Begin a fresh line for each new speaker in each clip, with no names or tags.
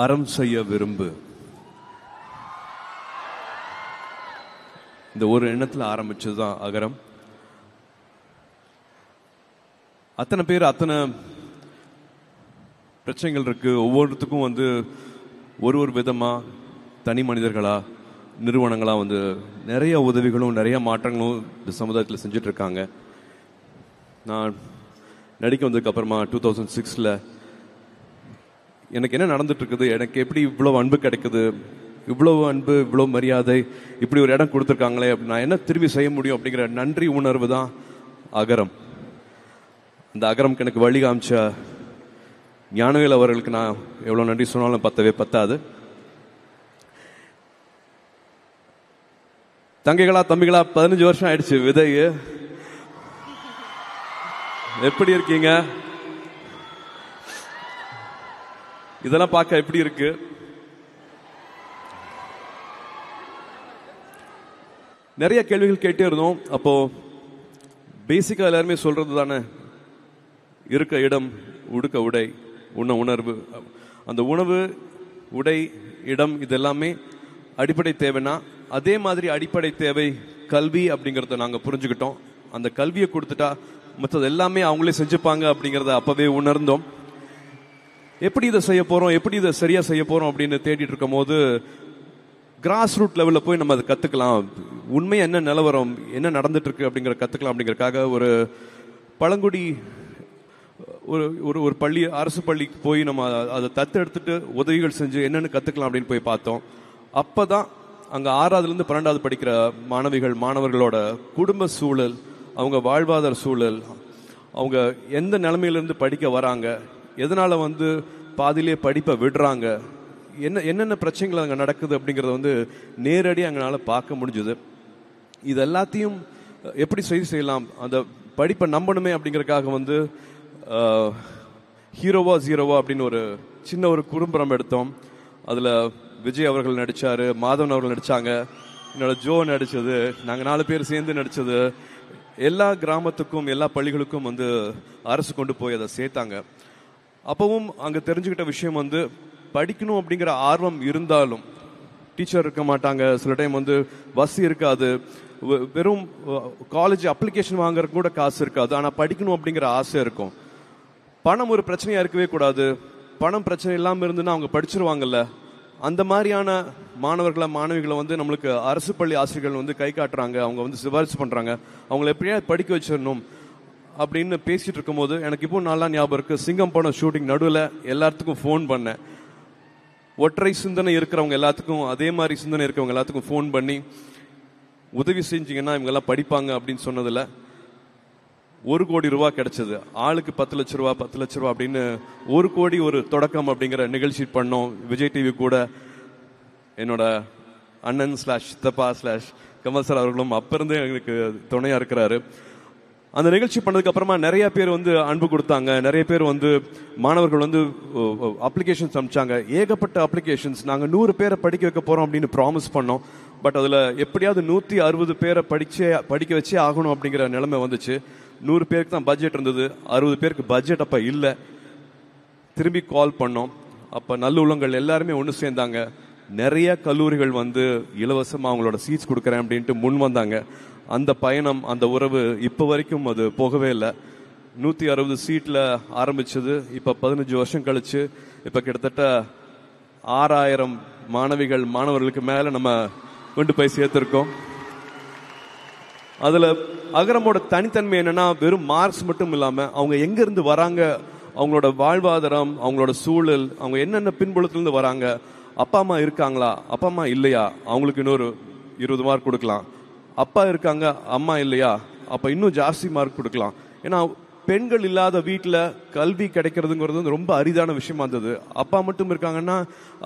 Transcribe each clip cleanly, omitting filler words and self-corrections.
அறம் செய்ய விரும்பு. இந்த ஒரு எண்ணத்தில் ஆரம்பிச்சதுதான் அகரம். அத்தனை பேர் அத்தனை பிரச்சனைகள் இருக்கு. ஒவ்வொருத்துக்கும் வந்து ஒரு ஒரு விதமா தனி மனிதர்களா நிறுவனங்களா வந்து நிறைய உதவிகளும் நிறைய மாற்றங்களும் இந்த சமுதாயத்தில் செஞ்சுட்டு இருக்காங்க. நான் நடிக்க வந்ததுக்கு அப்புறமா 2006 எனக்கு என்ன நடந்துட்டு இருக்குது, எனக்கு எப்படி இவ்வளவு அன்பு கிடைக்குது, இவ்வளவு அன்பு இவ்வளவு மரியாதை, இப்படி ஒரு இடம் கொடுத்துருக்காங்களே, நான் என்ன திரும்பி செய்ய முடியும் அப்படிங்கிற நன்றி உணர்வு தான் அகரம். அந்த அகரம் எனக்கு வழி காமிச்ச ஞானவேல் அவர்களுக்கு நான் எவ்வளவு நன்றி சொன்னாலும் பத்தவே பத்தாது. தங்கைகளா தம்பிகளா 15 வருஷம் ஆயிடுச்சு விதை. எப்படி இருக்கீங்க? இதெல்லாம் பார்க்க எப்படி இருக்கு? நிறைய கேள்விகள் கேட்டே இருந்தோம். அப்போ பேசிக்கா எல்லாருமே சொல்றது தானே, இருக்க இடம், உடுக்க உடை, உண்ண உணர்வு. அந்த உணவு, உடை, இடம் இதெல்லாமே அடிப்படை தேவைன்னா அதே மாதிரி அடிப்படை தேவை கல்வி அப்படிங்கறத நாங்க புரிஞ்சுக்கிட்டோம். அந்த கல்வியை கொடுத்துட்டா மற்றது எல்லாமே அவங்களே செஞ்சுப்பாங்க அப்படிங்கறத அப்பவே உணர்ந்தோம். எப்படி இதை செய்ய போறோம், எப்படி இதை சரியா செய்ய போறோம் அப்படின்னு தேடிட்டு இருக்கும் போது கிராஸ் ரூட் லெவல்ல போய் நம்ம அதை கத்துக்கலாம், உண்மையா என்ன நிலவரம், என்ன நடந்துட்டு இருக்கு அப்படிங்கிற கத்துக்கலாம் அப்படிங்கறதுக்காக ஒரு பழங்குடி ஒரு பள்ளி, அரசு பள்ளிக்கு போய் நம்ம அதை தத்து எடுத்துட்டு உதவிகள் செஞ்சு என்னன்னு கத்துக்கலாம் அப்படின்னு போய் பார்த்தோம். அப்பதான் அங்க 6ஆவதுல இருந்து 12ஆவது படிக்கிற மாணவர்களோட குடும்ப சூழல், அவங்க வாழ்வாதார சூழல், அவங்க எந்த நிலைமையிலிருந்து படிக்க வராங்க, எதனால வந்து பாதியிலே படிப்பை விடுறாங்க, என்னென்ன பிரச்சனைகள் அங்கே நடக்குது அப்படிங்கறத வந்து நேரடியாக அங்களால பார்க்க முடிஞ்சது. இது எல்லாத்தையும் எப்படி செய்யலாம், அந்த படிப்பை நம்பணுமே அப்படிங்கறதுக்காக வந்து ஹீரோவா ஜீரோவா அப்படின்னு ஒரு சின்ன ஒரு குறும்படம் எடுத்தோம். அதுல விஜய் அவர்கள் நடிச்சாரு, மாதவன் அவர்கள் நடிச்சாங்க, என்னோட ஜோ நடிச்சது, நாங்க 4 பேர் சேர்ந்து நடிச்சது. எல்லா கிராமத்துக்கும் எல்லா பள்ளிகளுக்கும் வந்து அரசு கொண்டு போய் அதை சேர்த்தாங்க. அப்பவும் அங்க தெரிஞ்சுக்கிட்ட விஷயம் வந்து படிக்கணும் அப்படிங்கிற ஆர்வம் இருந்தாலும் டீச்சர் இருக்க மாட்டாங்க, சில டைம் வந்து வசதி இருக்காது, வெறும் காலேஜ் அப்ளிகேஷன் வாங்குறதுக்கு கூட காசு இருக்காது, ஆனா படிக்கணும் அப்படிங்கிற ஆசை இருக்கும். பணம் ஒரு பிரச்சனையா இருக்கவே கூடாது, பணம் பிரச்சனை இல்லாம இருந்துன்னா அவங்க படிச்சிருவாங்கல்ல. அந்த மாதிரியான மாணவர்களை மாணவிகளை வந்து நம்மளுக்கு அரசு பள்ளி ஆசிரியர்கள் வந்து கை காட்டுறாங்க, அவங்க வந்து சிபாரிசு பண்றாங்க, அவங்களை எப்படியா படிக்க வச்சிடணும் அப்படின்னு பேசிட்டு இருக்கும் போது எனக்கு இப்போ நல்லா ஞாபகம் இருக்கு. சிங்கம் படம் ஷூட்டிங் நடுவில் எல்லாத்துக்கும் ஃபோன் பண்ணேன். ஒற்றை சிந்தனை இருக்கிறவங்க எல்லாத்துக்கும், அதே மாதிரி சிந்தனை இருக்கிறவங்க எல்லாத்துக்கும் ஃபோன் பண்ணி உதவி செஞ்சீங்கன்னா இவங்க எல்லாம் படிப்பாங்க அப்படின்னு சொன்னதுல 1 கோடி ரூபாய் கிடைச்சது. ஆளுக்கு 10 லட்ச ரூபா 10 லட்ச ரூபா அப்படின்னு 1 கோடி ஒரு தொடக்கம் அப்படிங்கிற நிகழ்ச்சி பண்ணோம். விஜய் டிவி கூட என்னோட அண்ணன் /சித்தப்பா கமல் சார் அவர்களும் அப்ப இருந்தே எங்களுக்கு துணையா இருக்கிறாரு. அந்த நிகழ்ச்சி பண்ணதுக்கு அப்புறமா நிறைய பேர் வந்து அன்பு கொடுத்தாங்க, நிறைய பேர் வந்து மாணவர்கள் வந்து அப்ளிகேஷன்ஸ் அனுப்பிச்சாங்க, ஏகப்பட்ட அப்ளிகேஷன்ஸ். நாங்க 100 பேரை படிக்க வைக்க போறோம் அப்படின்னு ப்ராமிஸ் பண்ணோம். பட் அதுல எப்படியாவது 160 பேரை படிக்க வச்சே ஆகணும் அப்படிங்கிற நிலைமை வந்துச்சு. 100 பேருக்கு தான் பட்ஜெட் இருந்தது, 60 பேருக்கு பட்ஜெட் அப்ப இல்ல. திரும்பி கால் பண்ணோம். அப்ப நல்லுள்ளங்கள் எல்லாருமே ஒன்று சேர்ந்தாங்க. நிறைய கல்லூரிகள் வந்து இலவசமா அவங்களோட சீட்ஸ் கொடுக்கறேன் அப்படின்ட்டு முன் வந்தாங்க. அந்த பயணம், அந்த உறவு இப்ப வரைக்கும் அது போகவே இல்லை. 160 சீட்ல ஆரம்பிச்சது இப்ப 15 வருஷம் கழிச்சு இப்ப கிட்டத்தட்ட 6000 மாணவர்களுக்கு மேல நம்ம கொண்டு போய் சேர்த்திருக்கோம். அதுல அகரமோட தனித்தன்மை என்னன்னா, வெறும் மார்க்ஸ் மட்டும் இல்லாம அவங்க எங்க இருந்து வராங்க, அவங்களோட வாழ்வாதாரம், அவங்களோட சூழல், அவங்க என்னென்ன பின்புலத்திலிருந்து வராங்க, அப்பா அம்மா இருக்காங்களா, அப்பா அம்மா இல்லையா, அவங்களுக்கு இன்னொரு 20 மார்க் கொடுக்கலாம், அப்பா இருக்காங்க அம்மா இல்லையா, அப்ப இன்னும் ஜாஸ்தி மார்க் கொடுக்கலாம். ஏன்னா பெண்கள் இல்லாத வீட்டுல கல்வி கிடைக்கிறதுங்கிறது ரொம்ப அரிதான விஷயமா இருந்தது. அப்பா மட்டும் இருக்காங்கன்னா,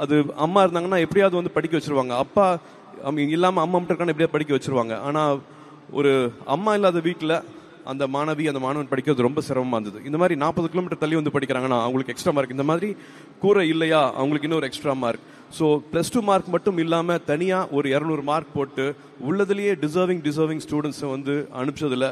அது அம்மா இருந்தாங்கன்னா எப்படியாவது வந்து படிக்க வச்சிருவாங்க, அப்பா இல்லாம அம்மா மட்டும் இருக்காங்கன்னா எப்படியாவது படிக்க வச்சிருவாங்க. ஆனா ஒரு அம்மா இல்லாத வீட்டுல அந்த மாணவன் படிக்கிறது ரொம்ப சிரமமா இருந்தது. இந்த மாதிரி 40 கிலோமீட்டர் தள்ளி வந்து படிக்கிறாங்கன்னா அவங்களுக்கு எக்ஸ்ட்ரா மார்க், இந்த மாதிரி கூரை இல்லையா அவங்களுக்கு இன்னொரு எக்ஸ்ட்ரா மார்க். ஸோ +2 மார்க் மட்டும் இல்லாம தனியா ஒரு 200 மார்க் போட்டு உள்ளதுலயே டிசர்விங் ஸ்டூடெண்ட்ஸை வந்து அனுப்பிச்சதுல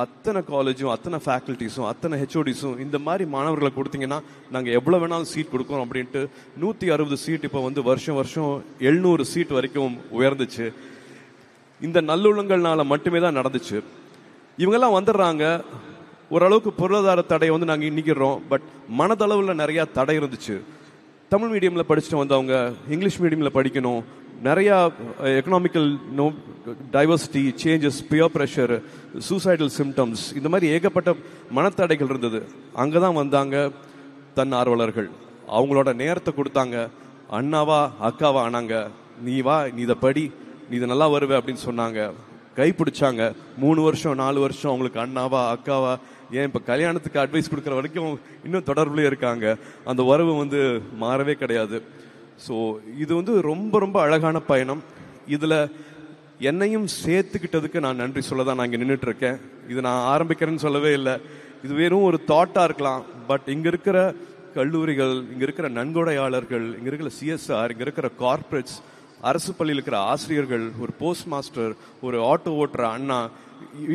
அத்தனை காலேஜும் அத்தனை ஃபேக்கல்ட்டிஸும் அத்தனை ஹெச்ஓடிஸும் இந்த மாதிரி மாணவர்களை கொடுத்தீங்கன்னா நாங்கள் எவ்வளோ வேணாலும் சீட் கொடுக்குறோம் அப்படின்ட்டு 160 சீட் இப்போ வந்து வருஷம் 700 சீட் வரைக்கும் உயர்ந்துச்சு. இந்த நல்லுள்ளங்கள்னால மட்டுமே தான் நடந்துச்சு. இவங்கெல்லாம் வந்துடுறாங்க, ஓரளவுக்கு பொருளாதார தடையை வந்து நாங்கள் இன்னிக்கிறோம். பட் மனதளவில் நிறையா தடை இருந்துச்சு. தமிழ் மீடியமில் படிச்சுட்டு வந்தவங்க இங்கிலீஷ் மீடியமில் படிக்கணும், நிறையா economical diversity changes, peer pressure, suicidal symptoms, இந்த மாதிரி ஏகப்பட்ட மனத்தடைகள் இருந்தது. அங்கே தான் வந்தாங்க தன்னார்வலர்கள். அவங்களோட நேரத்தை கொடுத்தாங்க, அண்ணாவா அக்காவா ஆனாங்க. நீ வா, நீ இதை படி, நீ இதை நல்லா வருவே அப்படின்னு சொன்னாங்க. கைப்பிடிச்சாங்க. 3 வருஷம் 4 வருஷம் அவங்களுக்கு அண்ணாவா அக்காவா, ஏன் இப்போ கல்யாணத்துக்கு அட்வைஸ் கொடுக்குற வரைக்கும் இன்னும் தொடர்புலேயே இருக்காங்க. அந்த உறவு வந்து மாறவே கிடையாது. ஸோ இது வந்து ரொம்ப ரொம்ப அழகான பயணம். இதில் என்னையும் சேர்த்துக்கிட்டதுக்கு நான் நன்றி சொல்ல தான் நான் இங்கே நின்றுட்டு இருக்கேன். இது நான் ஆரம்பிக்கிறேன்னு சொல்லவே இல்லை. இது வெறும் ஒரு தாட்டாக இருக்கலாம். பட் இங்கே இருக்கிற கல்லூரிகள், இங்கே இருக்கிற நன்கொடையாளர்கள், இங்கே இருக்கிற சிஎஸ்ஆர், இங்கே இருக்கிற கார்ப்பரேட்ஸ், அரசு பள்ளியில் இருக்கிற ஆசிரியர்கள், ஒரு போஸ்ட் மாஸ்டர், ஒரு ஆட்டோ ஓட்டுற அண்ணா,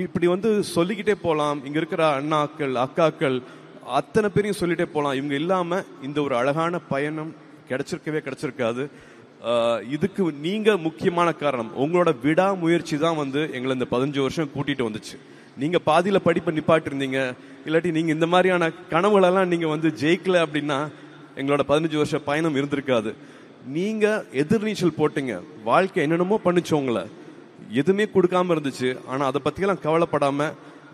இப்படி வந்து சொல்லிக்கிட்டே போகலாம். இங்கே இருக்கிற அண்ணாக்கள் அக்காக்கள் அத்தனை பேரையும் சொல்லிட்டே போகலாம். இவங்க இல்லாமல் இந்த ஒரு அழகான பயணம் கிடைச்சிருக்காது. இதுக்கு நீங்க முக்கியமான காரணம். உங்களோட விடாமுயற்சி தான் வந்து எங்களை இந்த 15 வருஷம் கூட்டிட்டு வந்துச்சு. நீங்க பாதியில படிப்பை நிப்பாட்டி இருந்தீங்க, இல்லாட்டி நீங்க இந்த மாதிரியான கனவுகளெல்லாம் நீங்க வந்து ஜெயிக்கல அப்படின்னா எங்களோட 15 வருஷ பயணம் இருந்திருக்காது. நீங்க எதிர்நீச்சல் போட்டீங்க. வாழ்க்கை என்னென்னமோ பண்ணிச்சு, உங்களை எதுவுமே கொடுக்காம இருந்துச்சு. ஆனா அதை பத்தியெல்லாம் கவலைப்படாம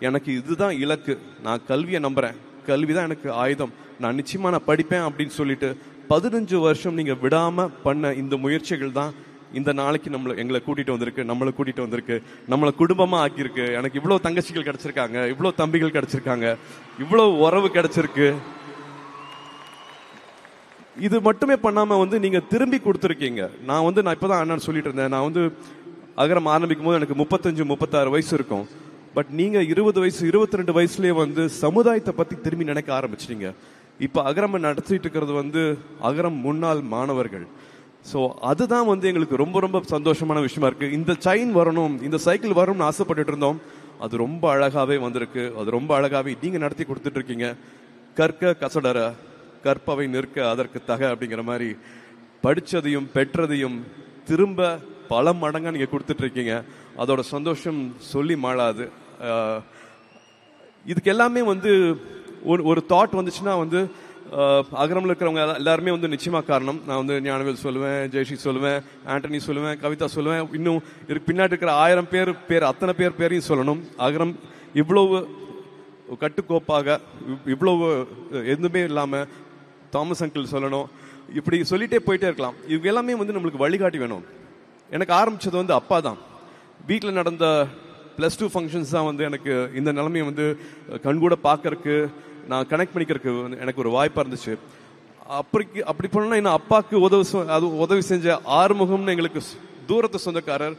எனக்கு இதுதான் இலக்கு, நான் கல்வியை நம்புறேன், கல்விதான் எனக்கு ஆயுதம், நான் நிச்சயமா நான் படிப்பேன் அப்படின்னு சொல்லிட்டு 15 வருஷம் நீங்க விடாம பண்ண இந்த முயற்சிகள் தான் இந்த நாளைக்கு எங்களை கூட்டிட்டு வந்திருக்கு, நம்மளை கூட்டிட்டு வந்திருக்கு, நம்மளை குடும்பமா ஆக்கியிருக்கு. எனக்கு இவ்வளவு தங்கச்சிகள் கிடைச்சிருக்காங்க, இவ்வளவு தம்பிகள் கிடைச்சிருக்காங்க, இவ்வளவு உறவு கிடைச்சிருக்கு. இது மட்டுமே பண்ணாம வந்து நீங்க திரும்பி கொடுத்துருக்கீங்க. நான் இப்பதான் அண்ணன் சொல்லிட்டு இருந்தேன், நான் வந்து அகரம் ஆரம்பிக்கும் போது எனக்கு 35-36 வயசு இருக்கும். பட் நீங்க 20 வயசு 22 வயசுலயே வந்து சமுதாயத்தை பத்தி திரும்பி நினைக்க ஆரம்பிச்சிட்டீங்க. இப்ப அகரம் நடத்திட்டு இருக்கிறது வந்து அகரம் முன்னாள் மாணவர்கள். ஸோ அதுதான் வந்து எங்களுக்கு ரொம்ப ரொம்ப சந்தோஷமான விஷயமா இருக்கு. இந்த செயின் வரணும், இந்த சைக்கிள் வரணும்னு ஆசைப்பட்டுட்டு இருந்தோம். அது ரொம்ப அழகாவே வந்திருக்கு. அது ரொம்ப அழகாவே நீங்க நடத்தி கொடுத்துட்டு இருக்கீங்க. கற்க கசடர கற்பவை நிற்க அதற்கு தக அப்படிங்கிற மாதிரி படிச்சதையும் பெற்றதையும் திரும்ப பல மடங்கா நீங்க கொடுத்துட்டு இருக்கீங்க. அதோட சந்தோஷம் சொல்லி மாளாது. இதுக்கு எல்லாமே வந்து ஒரு தாட் வந்துச்சுன்னா வந்து அகரம்ல இருக்கிறவங்க எல்லாருமே வந்து நிச்சயமா காரணம். நான் வந்து ஞானவேல் சொல்லுவேன், ஜெயஸ்ரீ சொல்லுவேன், ஆண்டனி சொல்லுவேன், கவிதா சொல்லுவேன், இன்னும் பின்னாடி இருக்கிற 1000 பேர் அத்தனை பேரையும் சொல்லணும். அகரம் இவ்வளவு கட்டுக்கோப்பாக, இவ்வளவு எதுவுமே இல்லாம தாமஸ் அங்கிள் சொல்லணும். இப்படி சொல்லிட்டே போயிட்டே இருக்கலாம். இவங்க எல்லாமே வந்து நம்மளுக்கு வழிகாட்டி வேணும். எனக்கு ஆரம்பிச்சது வந்து அப்பா தான். வீட்டில் நடந்த +2 ஃபங்க்ஷன்ஸ் தான் வந்து எனக்கு இந்த நிலைமையை வந்து கண்கூட பார்க்கறதுக்கு, நான் கனெக்ட் பண்ணிக்கிறதுக்கு எனக்கு ஒரு வாய்ப்பாக இருந்துச்சு. அப்படி பண்ணா இன்னும் அப்பாவுக்கு உதவி செஞ்ச ஆறுமுகம்னு எங்களுக்கு தூரத்து சொந்தக்காரர்.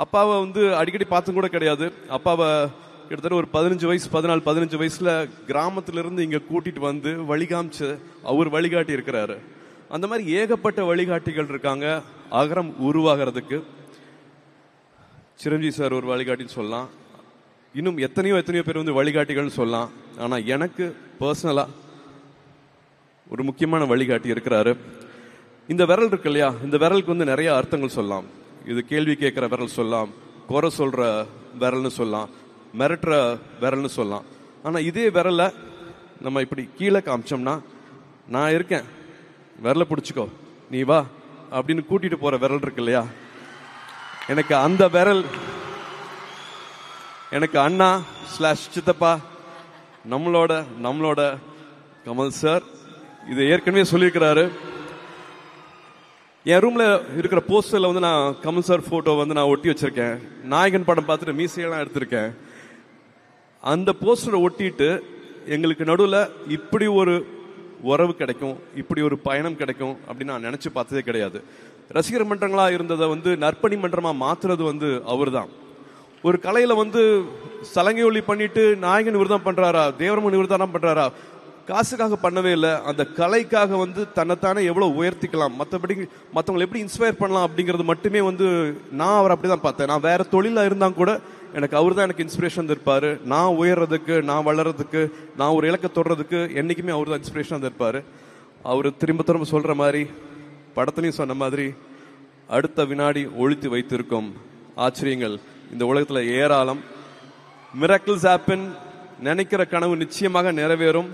அப்பாவை வந்து அடிக்கடி பார்த்தும் கூட கிடையாது. அப்பாவை கிட்டத்தட்ட ஒரு 14-15 வயசுல கிராமத்திலிருந்து இங்க கூட்டிட்டு வந்து வழிகாமிச்சு அவர் வழிகாட்டி இருக்கிறாரு. அந்த மாதிரி ஏகப்பட்ட வழிகாட்டிகள் இருக்காங்க அகரம் உருவாகிறதுக்கு. சிரஞ்சீவி சார் ஒரு வழிகாட்டின்னு சொல்லலாம். இன்னும் எத்தனையோ பேர் வந்து வழிகாட்டிகள்னு சொல்லலாம். ஆனா எனக்கு பர்சனலா ஒரு முக்கியமான வழிகாட்டி இருக்கிறாரு. இந்த விரல் இருக்கு இல்லையா, இந்த விரலுக்கு வந்து நிறைய அர்த்தங்கள் சொல்லலாம். இது கேள்வி கேட்கிற விரல் சொல்லலாம், குறை சொல்ற விரல்னு சொல்லலாம், மிரட்டுற விரல்னு சொல்லலாம். ஆனா இதே விரல நம்ம இப்படி கீழே காமிச்சோம்னா, நான் இருக்கேன், விரலை பிடிச்சிக்கோ, நீ வா அப்படின்னு கூட்டிட்டு போற விரல் இருக்கு இல்லையா, எனக்கு அந்த விரல், எனக்கு அண்ணா /சித்தப்பா நம்மளோட கமல் சார் இது ஏற்கனவே சொல்லியிருக்கிறாரு. என் ரூம்ல இருக்கிற போஸ்டர்ல வந்து நான் கமல் சார் போட்டோ வந்து நான் ஒட்டி வச்சிருக்கேன். நாயகன் படம் பார்த்துட்டு மீசையெல்லாம் எடுத்திருக்கேன். அந்த போஸ்டரை ஒட்டிட்டு எங்களுக்கு நடுவில் இப்படி ஒரு உறவு கிடைக்கும், இப்படி ஒரு பயணம் கிடைக்கும் அப்படின்னு நான் நினைச்சு பார்த்ததே கிடையாது. ரசிகர் மன்றங்களா இருந்ததை வந்து நற்பணி மன்றமா மாத்துறது வந்து அவர் தான். ஒரு கலையில வந்து சலங்கை ஒளி பண்ணிட்டு நாயகன் இவர் தான் பண்றாரா, தேவரமன் இவர் தான் பண்றாரா, காசுக்காக பண்ணவே இல்லை, அந்த கலைக்காக வந்து தன்னைத்தானே எவ்வளோ உயர்த்திக்கலாம், மற்றபடி மற்றவங்களை எப்படி இன்ஸ்பயர் பண்ணலாம் அப்படிங்கிறது மட்டுமே வந்து நான் அவர் அப்படி தான் பார்த்தேன். நான் வேற தொழிலாக இருந்தால் கூட எனக்கு அவர் தான் எனக்கு இன்ஸ்பிரேஷன் இருப்பார். நான் உயர்றதுக்கு, நான் வளர்றதுக்கு, நான் ஒரு இலக்கை தொடுறதுக்கு என்றைக்குமே அவர் தான் இன்ஸ்பிரேஷன் இருப்பார். அவர் திரும்ப சொல்கிற மாதிரி, படத்துலையும் சொன்ன மாதிரி, அடுத்த வினாடி ஒழித்து வைத்திருக்கும் ஆச்சரியங்கள் இந்த உலகத்தில் ஏராளம். Miracles happen. நினைக்கிற கனவு நிச்சயமாக நிறைவேறும்.